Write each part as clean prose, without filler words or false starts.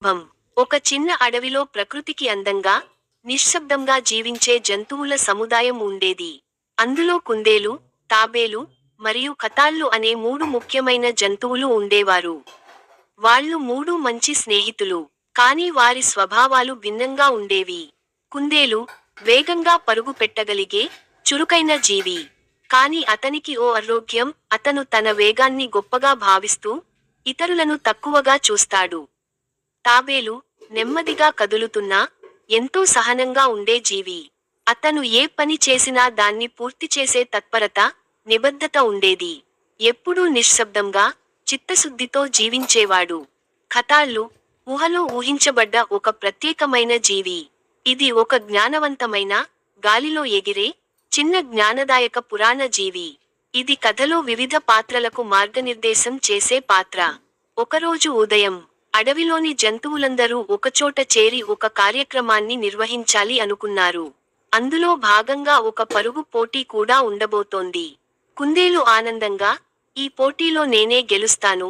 సందర్భం. ఒక చిన్న అడవిలో ప్రకృతికి అందంగా, నిశ్శబ్దంగా జీవించే జంతువుల సముదాయం ఉండేది. అందులో కుందేలు, తాబేలు, మరియు ఖతాళ్ళు అనే 3 ముఖ్యమైన జంతువులు ఉండేవారు. వాళ్ళు 3 మంచి స్నేహితులు. కానీ వారి స్వభావాలు భిన్నంగా ఉండేవి. కుందేలు వేగంగా పరుగు పెట్టగలిగే, చురుకైన జీవి. కానీ అతనికి ఓ ఆరోగ్యం, అతను తన వేగాన్ని గొప్పగా భావిస్తూ, ఇతరులను తక్కువగా చూస్తాడు. తాబేలు నెమ్మదిగా కదులుతున్నా, ఎంతో సహనంగా ఉండే జీవి. అతను ఏ పని చేసినా దాన్ని పూర్తి చేసే తత్పరత, నిబద్ధత ఉండేది. ఎప్పుడూ నిశ్శబ్దంగా, చిత్తశుద్ధితో జీవించేవాడు. ఖతాళ్ళు ఊహలో ఊహించబడ్డ ఒక ప్రత్యేకమైన జీవి. ఇది ఒక జ్ఞానవంతమైన, గాలిలో ఎగిరే, చిన్న జ్ఞానదాయక పురాణ జీవి. ఇది కథలో వివిధ పాత్రలకు మార్గనిర్దేశం చేసే పాత్ర. ఒకరోజు ఉదయం, అడవిలోని జంతువులందరూ ఒకచోట చేరి ఒక కార్యక్రమాన్ని నిర్వహించాలి అనుకున్నారు. అందులో భాగంగా ఒక పరుగు పోటీ కూడా ఉండబోతోంది. కుందేలు ఆనందంగా, ఈ పోటీలో నేనే గెలుస్తాను,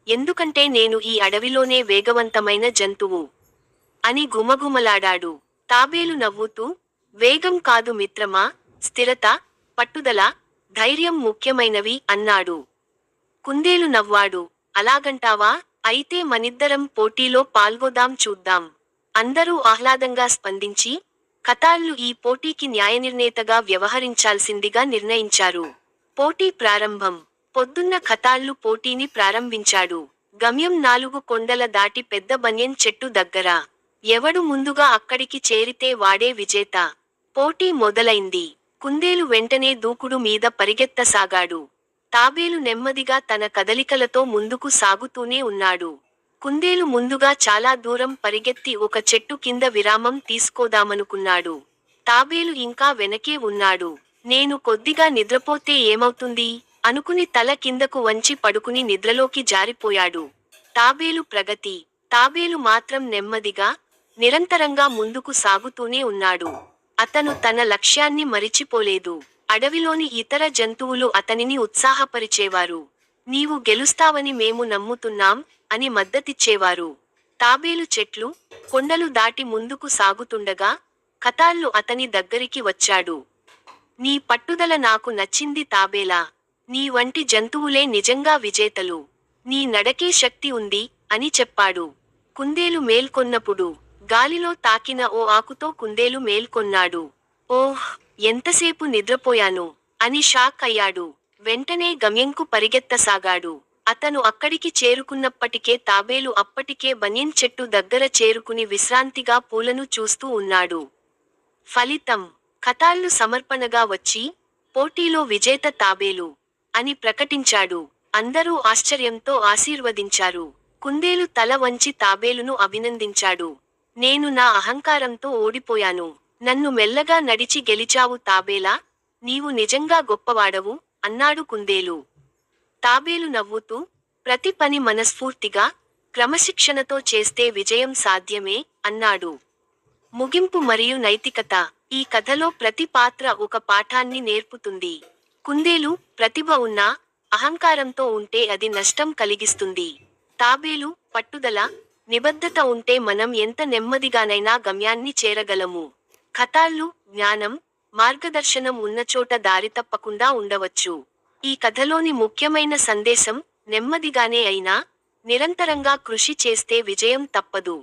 ఎందుకంటే నేను ఈ అడవిలోనే వేగవంతమైన జంతువు అని గుమగుమలాడాడు. తాబేలు నవ్వుతూ, వేగం కాదు మిత్రమా, స్థిరత, పట్టుదల, ధైర్యం ముఖ్యమైనవి అన్నాడు. కుందేలు నవ్వాడు. అలాగంటావా, అయితే మనిద్దరం పోటీలో పాల్గొదాం చూద్దాం. అందరూ ఆహ్లాదంగా స్పందించి, ఖతాళ్ళు ఈ పోటీకి న్యాయనిర్ణేతగా వ్యవహరించాల్సిందిగా నిర్ణయించారు. పోటీ ప్రారంభం. పొద్దున్న ఖతాళ్ళు పోటీని ప్రారంభించాడు. గమ్యం 4 కొండల దాటి పెద్ద బన్యన్ చెట్టు దగ్గర. ఎవడు ముందుగా అక్కడికి చేరితే వాడే విజేత. పోటీ మొదలైంది. కుందేలు వెంటనే దూకుడు మీద పరిగెత్తసాగాడు. తాబేలు నెమ్మదిగా తన కదలికలతో ముందుకు సాగుతూనే ఉన్నాడు. కుందేలు ముందుగా చాలా దూరం పరిగెత్తి ఒక చెట్టు కింద విరామం తీసుకోదామనుకున్నాడు. తాబేలు ఇంకా వెనకే ఉన్నాడు. నేను కొద్దిగా నిద్రపోతే ఏమవుతుంది అనుకుని తల కిందకు వంచి పడుకుని నిద్రలోకి జారిపోయాడు. తాబేలు ప్రగతి. తాబేలు మాత్రం నెమ్మదిగా, నిరంతరంగా ముందుకు సాగుతూనే ఉన్నాడు. అతను తన లక్ష్యాన్ని మరిచిపోలేదు. అడవిలోని ఇతర జంతువులు అతనిని ఉత్సాహపరిచేవారు. నీవు గెలుస్తావని మేము నమ్ముతున్నాం అని మద్దతిచ్చేవారు. తాబేలు చెట్లు, కొండలు దాటి ముందుకు సాగుతుండగా, ఖతాళ్ళు అతని దగ్గరికి వచ్చాడు. నీ పట్టుదల నాకు నచ్చింది తాబేలా. నీ వంటి జంతువులే నిజంగా విజేతలు. నీ నడకే శక్తి ఉంది అని చెప్పాడు. కుందేలు మేల్కొన్నప్పుడు, గాలిలో తాకిన ఓ ఆకుతో కుందేలు మేల్కొన్నాడు. ఓహ్, ఎంతసేపు నిద్రపోయాను అని షాక్ అయ్యాడు. వెంటనే గమ్యంకు పరిగెత్తసాగాడు. అతను అక్కడికి చేరుకున్నప్పటికే తాబేలు అప్పటికే బన్యన్ చెట్టు దగ్గర చేరుకుని విశ్రాంతిగా పూలను చూస్తూ ఉన్నాడు. ఫలితం. ఖతాళ్ళు సమర్పణగా వచ్చి, పోటీలో విజేత తాబేలు అని ప్రకటించాడు. అందరూ ఆశ్చర్యంతో ఆశీర్వదించారు. కుందేలు తల వంచి తాబేలును అభినందించాడు. నేను నా అహంకారంతో ఓడిపోయాను. నన్ను మెల్లగా నడిచి గెలిచావు తాబేలా, నీవు నిజంగా గొప్పవాడవు అన్నాడు కుందేలు. తాబేలు నవ్వుతూ, ప్రతి పని మనస్ఫూర్తిగా, క్రమశిక్షణతో చేస్తే విజయం సాధ్యమే అన్నాడు. ముగింపు మరియు నైతికత. ఈ కథలో ప్రతి పాత్ర ఒక పాఠాన్ని నేర్పుతుంది. కుందేలు ప్రతిభ ఉన్నా, అహంకారంతో ఉంటే అది నష్టం కలిగిస్తుంది. తాబేలు పట్టుదల, నిబద్ధత ఉంటే మనం ఎంత నెమ్మదిగానైనా గమ్యాన్ని చేరగలము. ఖతాళ్ళు జ్ఞానం, మార్గదర్శనం ఉన్నచోట దారి తప్పకుండా ఉండవచ్చు. ఈ కథలోని ముఖ్యమైన సందేశం, నెమ్మదిగానే అయినా, నిరంతరంగా కృషి చేస్తే విజయం తప్పదు.